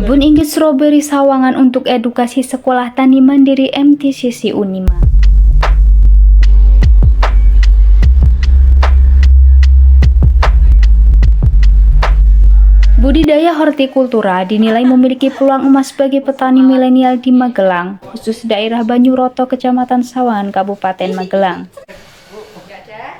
Kebun Inggit Stroberi Sawangan untuk edukasi Sekolah Tani Mandiri MTCC Unima. Budidaya hortikultura dinilai memiliki peluang emas bagi petani milenial di Magelang, khusus daerah Banyuroto, Kecamatan Sawangan, Kabupaten Magelang.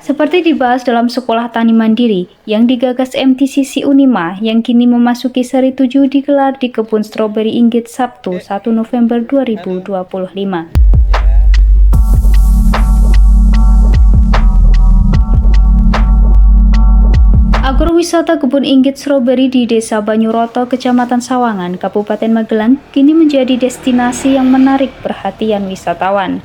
Seperti dibahas dalam Sekolah Tani Mandiri yang digagas MTCC Unima yang kini memasuki seri 7 digelar di Kebun Stroberi Inggit Sabtu 1 November 2025. Agrowisata Kebun Inggit Stroberi di Desa Banyuroto, Kecamatan Sawangan, Kabupaten Magelang kini menjadi destinasi yang menarik perhatian wisatawan.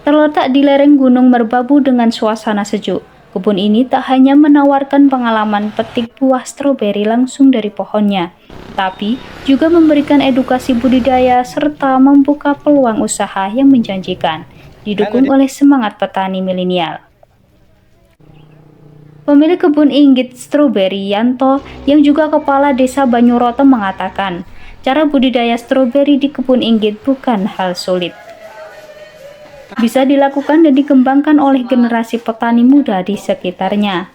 Terletak di lereng Gunung Merbabu dengan suasana sejuk, kebun ini tak hanya menawarkan pengalaman petik buah stroberi langsung dari pohonnya, tapi juga memberikan edukasi budidaya serta membuka peluang usaha yang menjanjikan, didukung oleh semangat petani milenial. Pemilik kebun Inggit Stroberi, Yanto, yang juga kepala desa Banyuroto, mengatakan, cara budidaya stroberi di kebun Inggit bukan hal sulit. Bisa dilakukan dan dikembangkan oleh generasi petani muda di sekitarnya.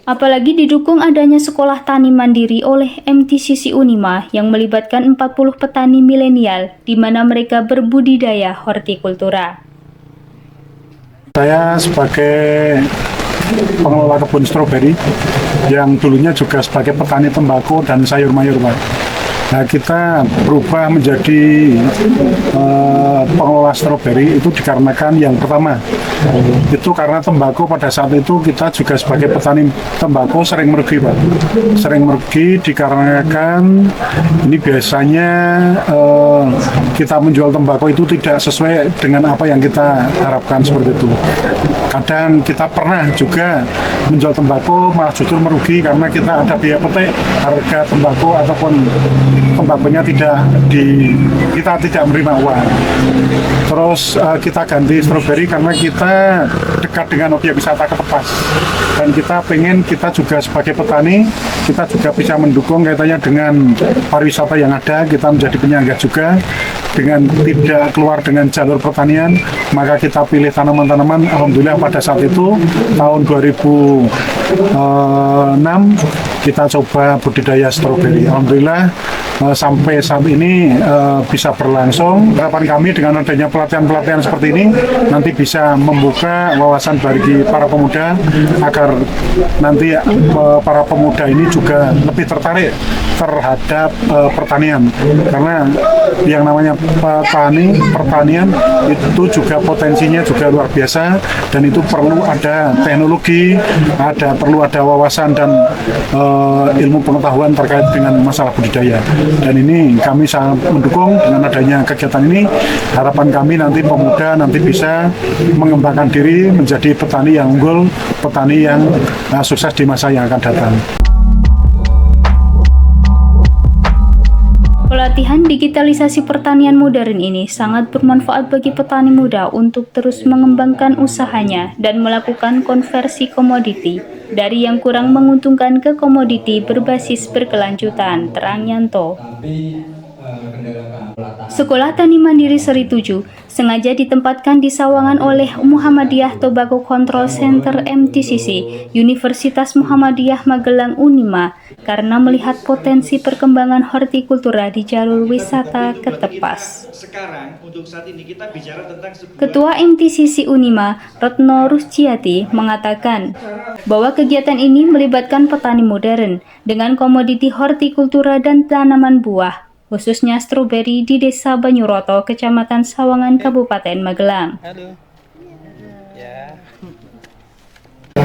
Apalagi didukung adanya sekolah tani mandiri oleh MTCC Unima yang melibatkan 40 petani milenial di mana mereka berbudidaya hortikultura. Saya sebagai pengelola kebun stroberi yang dulunya juga sebagai petani tembakau dan sayur mayur, Pak. Nah, kita berubah menjadi pengelola stroberi itu dikarenakan yang pertama, itu karena tembakau pada saat itu kita juga sebagai petani tembakau sering merugi, Pak. Sering merugi dikarenakan ini biasanya kita menjual tembakau itu tidak sesuai dengan apa yang kita harapkan seperti itu. Kadang kita pernah juga menjual tembakau malah justru merugi karena kita ada biaya petik, harga tembakau ataupun tembakonya kita tidak menerima uang. Terus kita ganti stroberi karena kita dekat dengan objek wisata Ketepas, dan kita pengen kita juga sebagai petani kita juga bisa mendukung kaitannya dengan pariwisata yang ada, kita menjadi penyangga juga dengan tidak keluar dengan jalur pertanian, maka kita pilih tanaman-tanaman. Alhamdulillah pada saat itu tahun 2006 kita coba budidaya stroberi. Alhamdulillah sampai saat ini bisa berlangsung. Harapan kami dengan adanya pelatihan-pelatihan seperti ini nanti bisa membuka wawasan bagi para pemuda agar nanti para pemuda ini juga lebih tertarik terhadap pertanian, karena yang namanya pertanian itu juga potensinya juga luar biasa, dan itu perlu ada teknologi, perlu ada wawasan dan ilmu pengetahuan terkait dengan masalah budidaya. Dan ini kami sangat mendukung dengan adanya kegiatan ini. Harapan kami nanti pemuda nanti bisa mengembangkan diri menjadi petani yang unggul, petani yang sukses di masa yang akan datang. Pelatihan digitalisasi pertanian modern ini sangat bermanfaat bagi petani muda untuk terus mengembangkan usahanya dan melakukan konversi komoditi dari yang kurang menguntungkan ke komoditi berbasis berkelanjutan, terang Yanto. Sekolah Tani Mandiri Seri 7 sengaja ditempatkan di Sawangan oleh Muhammadiyah Tobacco Control Center MTCC Universitas Muhammadiyah Magelang Unima karena melihat potensi perkembangan hortikultura di jalur wisata Ketepas. Ketua MTCC Unima, Retno Rusciati, mengatakan bahwa kegiatan ini melibatkan petani modern dengan komoditi hortikultura dan tanaman buah, khususnya stroberi di Desa Banyuroto, Kecamatan Sawangan, Kabupaten Magelang.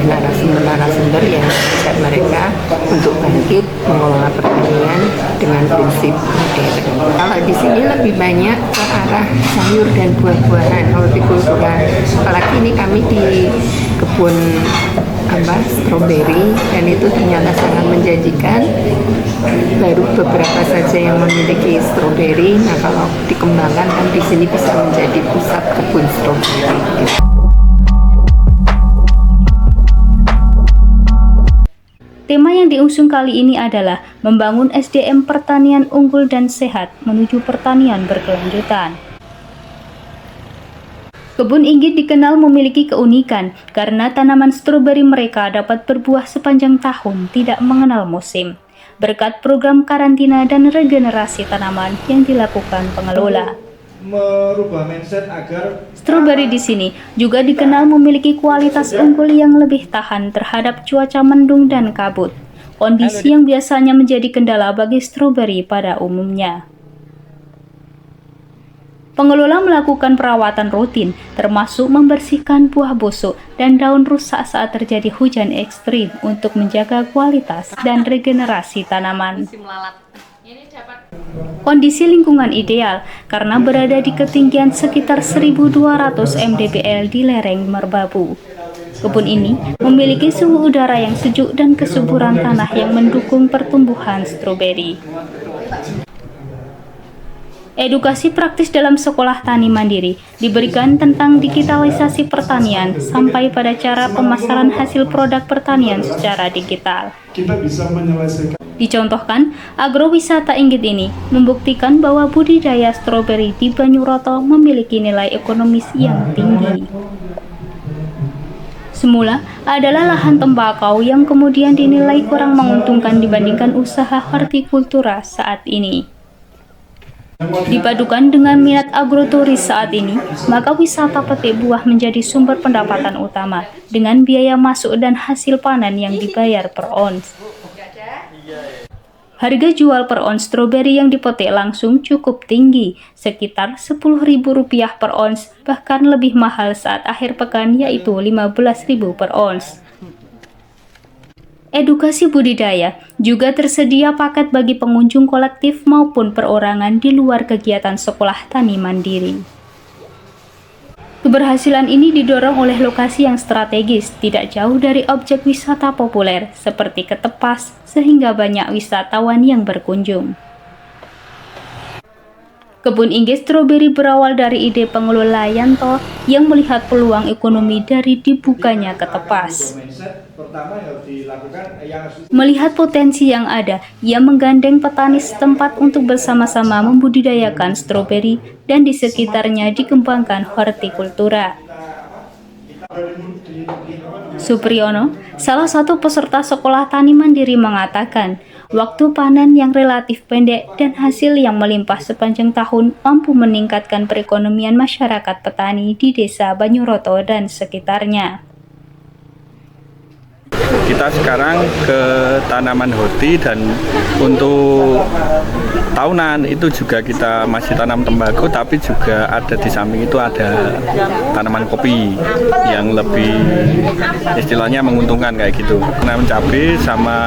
Narasumber yang mengajak mereka untuk bangkit mengelola pertanian dengan prinsip modern. Kalau di sini lebih banyak ke arah sayur dan buah-buahan, hortikultura. Apalagi ini kami di kebun stroberi, dan itu ternyata sangat menjanjikan. Baru beberapa saja yang memiliki stroberi. Nah, kalau dikembangkan kan di sini bisa menjadi pusat kebun stroberi. Tema yang diusung kali ini adalah membangun SDM pertanian unggul dan sehat menuju pertanian berkelanjutan. Kebun Inggit dikenal memiliki keunikan karena tanaman stroberi mereka dapat berbuah sepanjang tahun tidak mengenal musim, berkat program karantina dan regenerasi tanaman yang dilakukan pengelola. Merubah mindset agar Stroberi di sini juga dikenal memiliki kualitas unggul yang lebih tahan terhadap cuaca mendung dan kabut, kondisi yang biasanya menjadi kendala bagi stroberi pada umumnya. Pengelola melakukan perawatan rutin, termasuk membersihkan buah busuk dan daun rusak saat terjadi hujan ekstrim untuk menjaga kualitas dan regenerasi tanaman. Kondisi lingkungan ideal karena berada di ketinggian sekitar 1.200 mdpl di lereng Merbabu. Kebun ini memiliki suhu udara yang sejuk dan kesuburan tanah yang mendukung pertumbuhan stroberi. Edukasi praktis dalam sekolah tani mandiri diberikan tentang digitalisasi pertanian sampai pada cara pemasaran hasil produk pertanian secara digital. kita bisa menyelesaikan. Dicontohkan, agrowisata Inggit ini membuktikan bahwa budidaya stroberi di Banyuroto memiliki nilai ekonomis yang tinggi. Semula adalah lahan tembakau yang kemudian dinilai kurang menguntungkan dibandingkan usaha hortikultura saat ini. Dipadukan dengan minat agroturis saat ini, maka wisata petik buah menjadi sumber pendapatan utama dengan biaya masuk dan hasil panen yang dibayar per ons. Harga jual per ons stroberi yang dipetik langsung cukup tinggi, sekitar Rp10.000 per ons, bahkan lebih mahal saat akhir pekan yaitu Rp15.000 per ons. Edukasi budidaya juga tersedia paket bagi pengunjung kolektif maupun perorangan di luar kegiatan sekolah tani mandiri. Keberhasilan ini didorong oleh lokasi yang strategis, tidak jauh dari objek wisata populer seperti Ketepas, sehingga banyak wisatawan yang berkunjung. Kebun Inggit stroberi berawal dari ide pengelola Yanto yang melihat peluang ekonomi dari dibukanya Ketepas. Melihat potensi yang ada, ia menggandeng petani setempat untuk bersama-sama membudidayakan stroberi dan di sekitarnya dikembangkan hortikultura. Supriyono, salah satu peserta sekolah tani mandiri mengatakan, waktu panen yang relatif pendek dan hasil yang melimpah sepanjang tahun mampu meningkatkan perekonomian masyarakat petani di desa Banyuroto dan sekitarnya. Kita sekarang ke tanaman horti dan untuk tahunan itu juga kita masih tanam tembakau, tapi juga ada di samping itu ada tanaman kopi yang lebih istilahnya menguntungkan kayak gitu. Tanaman cabai sama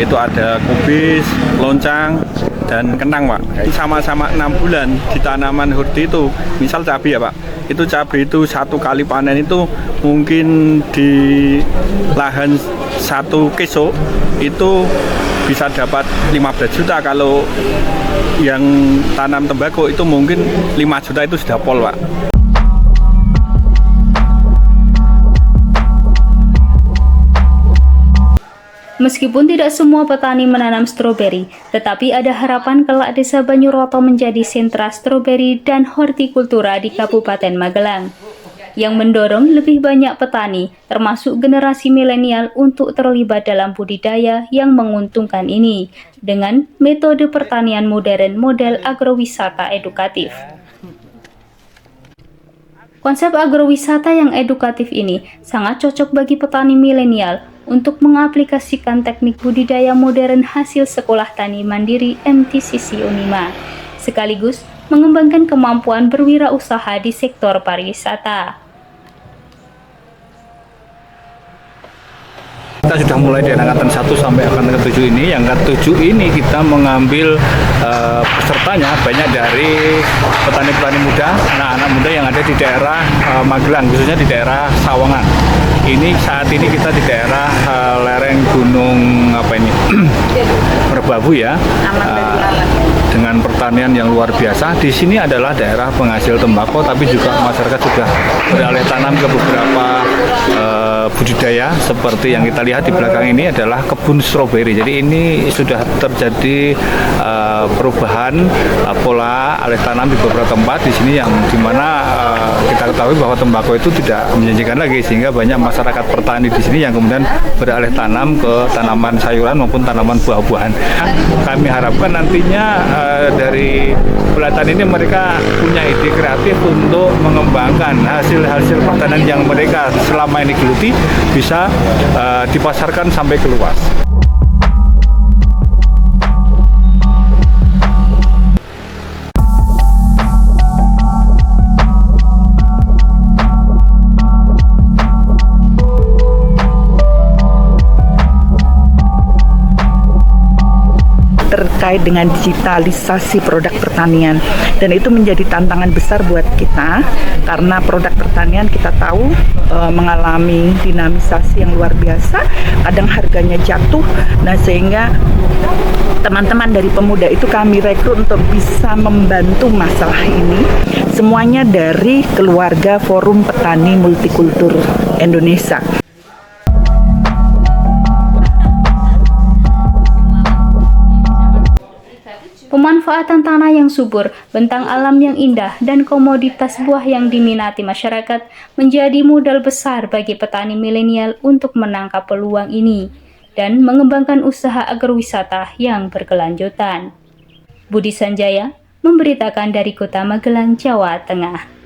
itu ada kubis, loncang, dan kentang, Pak. Sama-sama 6 bulan di tanaman horti itu, misal cabai ya Pak, itu cabai itu satu kali panen itu mungkin di lahan 1 kesok itu bisa dapat 15 juta, kalau yang tanam tembakau itu mungkin 5 juta itu sudah pol, Pak. Meskipun tidak semua petani menanam stroberi, tetapi ada harapan kelak desa Banyuroto menjadi sentra stroberi dan hortikultura di Kabupaten Magelang, yang mendorong lebih banyak petani, termasuk generasi milenial untuk terlibat dalam budidaya yang menguntungkan ini, dengan metode pertanian modern model agrowisata edukatif. Konsep agrowisata yang edukatif ini sangat cocok bagi petani milenial untuk mengaplikasikan teknik budidaya modern hasil sekolah tani mandiri MTCC Unima, sekaligus mengembangkan kemampuan berwirausaha di sektor pariwisata. Kita sudah mulai dari angkatan 1 sampai angkatan ke-7 ini. Yang ke-7 ini kita mengambil pesertanya banyak dari petani-petani muda, anak-anak muda yang ada di daerah Magelang, khususnya di daerah Sawangan. Ini saat ini kita di daerah lereng Gunung Merbabu ya, dengan pertanian yang luar biasa. Di sini adalah daerah penghasil tembakau, tapi juga masyarakat sudah beralih tanam ke beberapa budidaya seperti yang kita lihat di belakang ini adalah kebun stroberi. Jadi ini sudah terjadi perubahan pola alih tanam di beberapa tempat di sini yang dimana kita ketahui bahwa tembakau itu tidak menjanjikan lagi, sehingga banyak masyarakat petani di sini yang kemudian beralih tanam ke tanaman sayuran maupun tanaman buah-buahan. Kami harapkan nantinya dari pelatihan ini mereka punya ide kreatif untuk mengembangkan hasil-hasil pertanian yang mereka selama ini geluti bisa dipasarkan sampai ke luas. Terkait dengan digitalisasi produk pertanian, dan itu menjadi tantangan besar buat kita karena produk pertanian kita tahu mengalami dinamisasi yang luar biasa, kadang harganya jatuh. Nah, sehingga teman-teman dari pemuda itu kami rekrut untuk bisa membantu masalah ini, semuanya dari keluarga Forum Petani Multikultur Indonesia. Pemanfaatan tanah yang subur, bentang alam yang indah, dan komoditas buah yang diminati masyarakat menjadi modal besar bagi petani milenial untuk menangkap peluang ini dan mengembangkan usaha agrowisata yang berkelanjutan. Budi Sanjaya memberitakan dari Kota Magelang, Jawa Tengah.